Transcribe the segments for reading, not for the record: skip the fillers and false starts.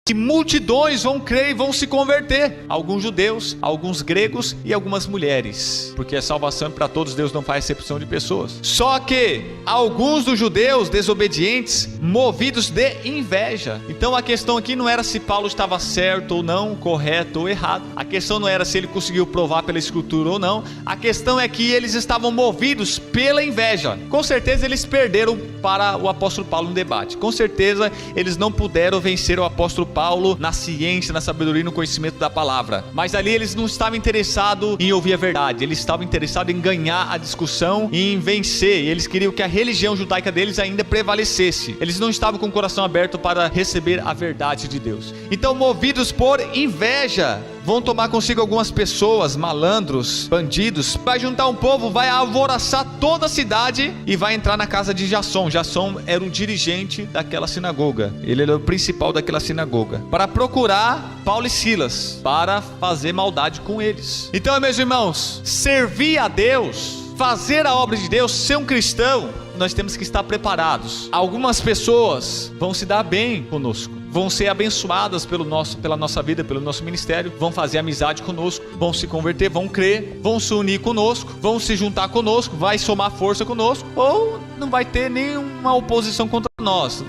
que multidões vão crer e vão se converter. Alguns judeus, alguns gregos e algumas mulheres. Porque a salvação é para todos, Deus não faz exceção de pessoas. Só que alguns dos judeus desobedientes, movidos de inveja. Então a questão aqui não era se Paulo estava certo ou não, correto ou errado. A questão não era se ele conseguiu provar pela escritura ou não. A questão é que eles estavam movidos pela inveja. Com certeza eles perderam para o apóstolo Paulo no debate. Com certeza eles não puderam vencer o apóstolo Paulo na ciência, na sabedoria e no conhecimento da palavra. Mas ali eles não estavam interessados em ouvir a verdade. Eles estavam interessados em ganhar a discussão e em vencer. Eles queriam que a religião judaica deles ainda prevalecesse. Eles não estavam com o coração aberto para receber a verdade de Deus. Então, movidos por inveja, vão tomar consigo algumas pessoas, malandros, bandidos, vai juntar um povo, vai alvoroçar toda a cidade e vai entrar na casa de Jasson. Jasson era o dirigente daquela sinagoga, ele era o principal daquela sinagoga, para procurar Paulo e Silas, para fazer maldade com eles. Então, meus irmãos, servir a Deus, fazer a obra de Deus, ser um cristão, nós temos que estar preparados. Algumas pessoas vão se dar bem conosco, vão ser abençoadas pela nossa vida, pelo nosso ministério, vão fazer amizade conosco, vão se converter, vão crer, vão se unir conosco, vão se juntar conosco, vai somar força conosco, ou não vai ter nenhuma oposição contra nós.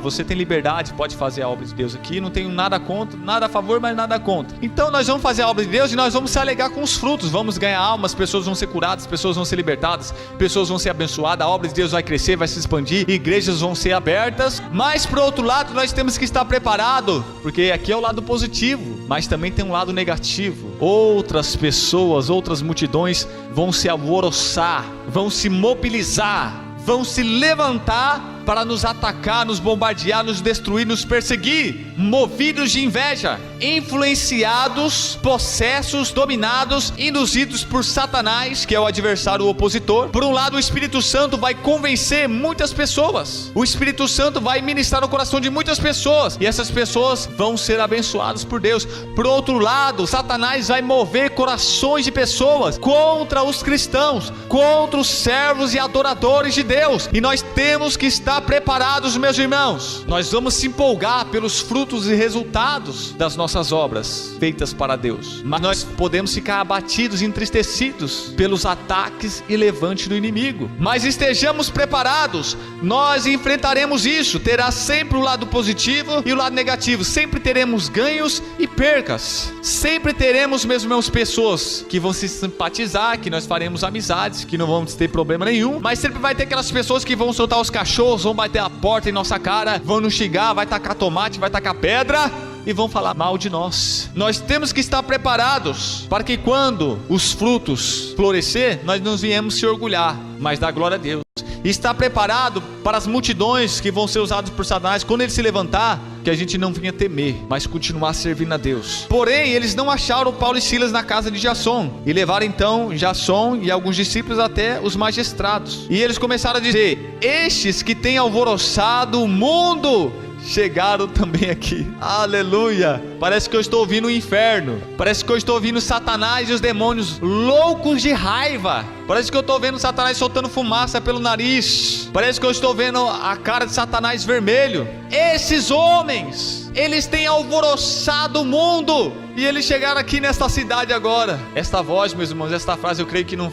Você tem liberdade, pode fazer a obra de Deus aqui, não tenho nada contra, nada a favor, mas nada contra. Então nós vamos fazer a obra de Deus e nós vamos se alegar com os frutos, vamos ganhar almas, pessoas vão ser curadas, pessoas vão ser libertadas, pessoas vão ser abençoadas, a obra de Deus vai crescer, vai se expandir, igrejas vão ser abertas. Mas por outro lado, nós temos que estar preparado, porque aqui é o lado positivo, mas também tem um lado negativo. Outras pessoas, outras multidões vão se alvoroçar, vão se mobilizar, vão se levantar para nos atacar, nos bombardear, nos destruir, nos perseguir, movidos de inveja, influenciados, possessos, dominados, induzidos por Satanás, que é o adversário, o opositor. Por um lado, o Espírito Santo vai convencer muitas pessoas, o Espírito Santo vai ministrar no coração de muitas pessoas, e essas pessoas vão ser abençoadas por Deus. Por outro lado, Satanás vai mover corações de pessoas contra os cristãos, contra os servos e adoradores de Deus, e nós temos que estar preparados, meus irmãos. Nós vamos se empolgar pelos frutos e resultados das nossas obras feitas para Deus, mas nós podemos ficar abatidos e entristecidos pelos ataques e levantes do inimigo. Mas estejamos preparados, nós enfrentaremos isso. Terá sempre o lado positivo e o lado negativo, sempre teremos ganhos e percas, sempre teremos, meus irmãos, pessoas que vão se simpatizar, que nós faremos amizades, que não vamos ter problema nenhum, mas sempre vai ter aquelas pessoas que vão soltar os cachorros, vão bater a porta em nossa cara, vão nos xingar, vai tacar tomate, vai tacar pedra e vão falar mal de nós. Nós temos que estar preparados para que quando os frutos florescer, nós não viemos se orgulhar, mas dar glória a Deus. E estar preparado para as multidões que vão ser usadas por Satanás, quando ele se levantar, que a gente não vinha temer, mas continuar servindo a Deus. Porém, eles não acharam Paulo e Silas na casa de Jasson, e levaram então Jasson e alguns discípulos até os magistrados. E eles começaram a dizer: estes que têm alvoroçado o mundo chegaram também aqui. Aleluia! Parece que eu estou ouvindo o inferno, parece que eu estou ouvindo Satanás e os demônios loucos de raiva, parece que eu estou vendo Satanás soltando fumaça pelo nariz, parece que eu estou vendo a cara de Satanás vermelho. Esses homens, eles têm alvoroçado o mundo, e eles chegaram aqui nesta cidade agora. Esta voz, meus irmãos, esta frase, eu creio que não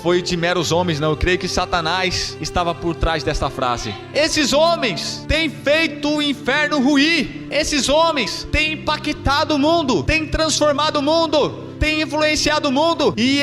foi de meros homens, não. Eu creio que Satanás estava por trás desta frase. Esses homens têm feito o inferno ruir. Esses homens têm impactado o mundo, têm transformado o mundo, tem influenciado o mundo, e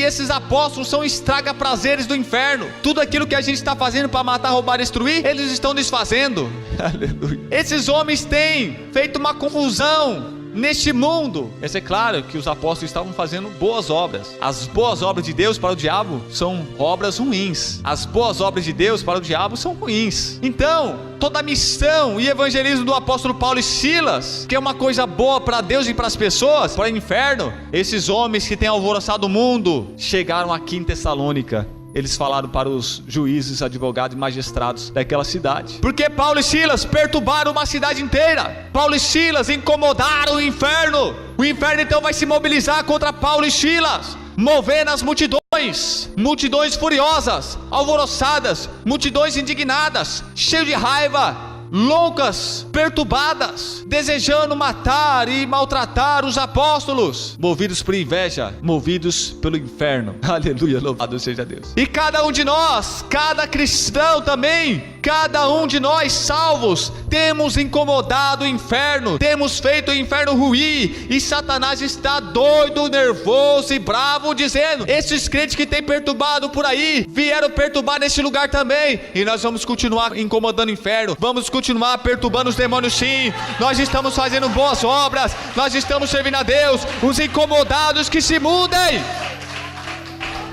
esses apóstolos são estraga-prazeres do inferno. Tudo aquilo que a gente está fazendo para matar, roubar, destruir, eles estão desfazendo. Aleluia. Esses homens têm feito uma confusão neste mundo. Mas é claro que os apóstolos estavam fazendo boas obras. As boas obras de Deus para o diabo são obras ruins. As boas obras de Deus para o diabo são ruins. Então, toda a missão e evangelismo do apóstolo Paulo e Silas, que é uma coisa boa para Deus e para as pessoas, para o inferno, esses homens que têm alvoroçado o mundo chegaram aqui em Tessalônica. Eles falaram para os juízes, advogados e magistrados daquela cidade, porque Paulo e Silas perturbaram uma cidade inteira. Paulo e Silas incomodaram o inferno. O inferno então vai se mobilizar contra Paulo e Silas, movendo as multidões furiosas, alvoroçadas, multidões indignadas, cheias de raiva, loucas, perturbadas, desejando matar e maltratar os apóstolos, movidos por inveja, movidos pelo inferno. Aleluia, louvado seja Deus. E cada um de nós, cada cristão também, cada um de nós salvos, temos incomodado o inferno, temos feito o inferno ruir, e Satanás está doido, nervoso e bravo, dizendo: esses crentes que tem perturbado por aí, vieram perturbar nesse lugar também, e nós vamos continuar incomodando o inferno, vamos continuar perturbando os demônios sim, nós estamos fazendo boas obras, nós estamos servindo a Deus, os incomodados que se mudem.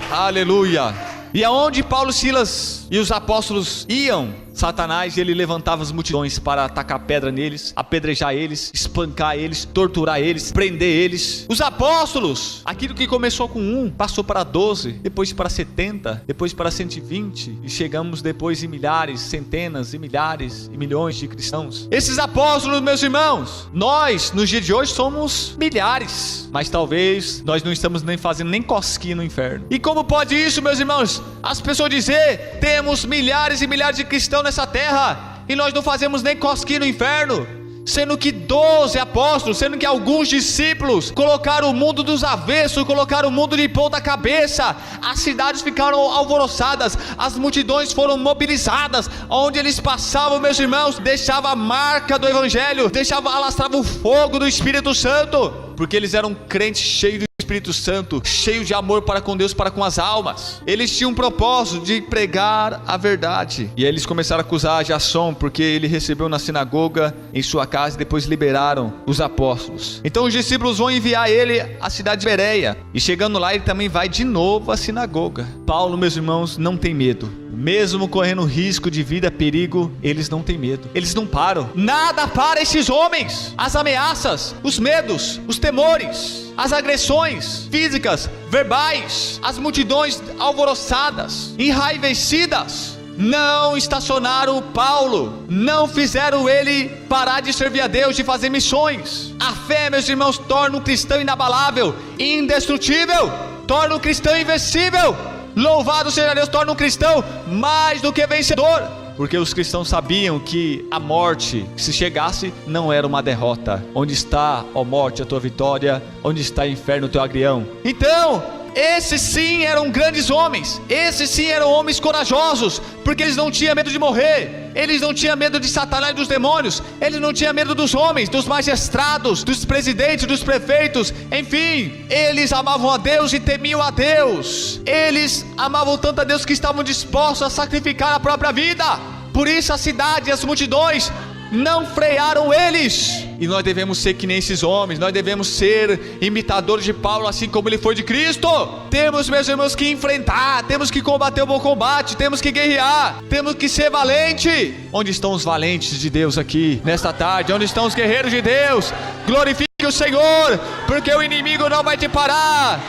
Aleluia. E aonde Paulo, Silas e os apóstolos iam, Satanás, ele levantava as multidões para atacar pedra neles, apedrejar eles, espancar eles, torturar eles, prender eles. Os apóstolos, aquilo que começou com 1, passou para 12, depois para 70, depois para 120, e chegamos depois em milhares, centenas e milhares e milhões de cristãos. Esses apóstolos, meus irmãos, nós, nos dias de hoje, somos milhares, mas talvez nós não estamos nem fazendo nem cosquinha no inferno. E como pode isso, meus irmãos? As pessoas dizer: temos milhares e milhares de cristãos nessa terra, e nós não fazemos nem cosquinha no inferno, sendo que 12 apóstolos, sendo que alguns discípulos colocaram o mundo dos avessos, colocaram o mundo de ponta cabeça, as cidades ficaram alvoroçadas, as multidões foram mobilizadas, onde eles passavam, meus irmãos, deixava a marca do evangelho, alastrava o fogo do Espírito Santo, porque eles eram crentes cheios do Espírito Santo, cheio de amor para com Deus, para com as almas. Eles tinham um propósito de pregar a verdade. E aí eles começaram a acusar Jasson, porque ele recebeu na sinagoga, em sua casa, e depois liberaram os apóstolos. Então os discípulos vão enviar ele à cidade de Bereia, e chegando lá ele também vai de novo à sinagoga. Paulo, meus irmãos, não tem medo. Mesmo correndo risco de vida, perigo, eles não têm medo. Eles não param. Nada para esses homens. As ameaças, os medos, os temores, as agressões físicas, verbais, as multidões alvoroçadas, enraivecidas, não estacionaram Paulo, não fizeram ele parar de servir a Deus, de fazer missões. A fé, meus irmãos, torna um cristão inabalável, indestrutível, torna um cristão invencível. Louvado seja Deus, torna um cristão mais do que vencedor, porque os cristãos sabiam que a morte, se chegasse, não era uma derrota. Onde está, ó morte, a tua vitória? Onde está, inferno, o teu agrião? Então, esses sim eram grandes homens, esses sim eram homens corajosos, porque eles não tinham medo de morrer, eles não tinham medo de Satanás e dos demônios, eles não tinham medo dos homens, dos magistrados, dos presidentes, dos prefeitos, enfim, eles amavam a Deus e temiam a Deus, eles amavam tanto a Deus que estavam dispostos a sacrificar a própria vida. Por isso a cidade e as multidões não frearam eles. E nós devemos ser que nem esses homens, nós devemos ser imitadores de Paulo, assim como ele foi de Cristo. Temos, meus irmãos, que enfrentar, temos que combater o bom combate, temos que guerrear, temos que ser valente. Onde estão os valentes de Deus aqui, nesta tarde? Onde estão os guerreiros de Deus? Glorifique o Senhor, porque o inimigo não vai te parar.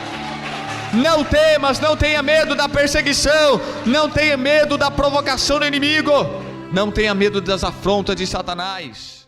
Não temas, não tenha medo da perseguição, não tenha medo da provocação do inimigo, não tenha medo das afrontas de Satanás.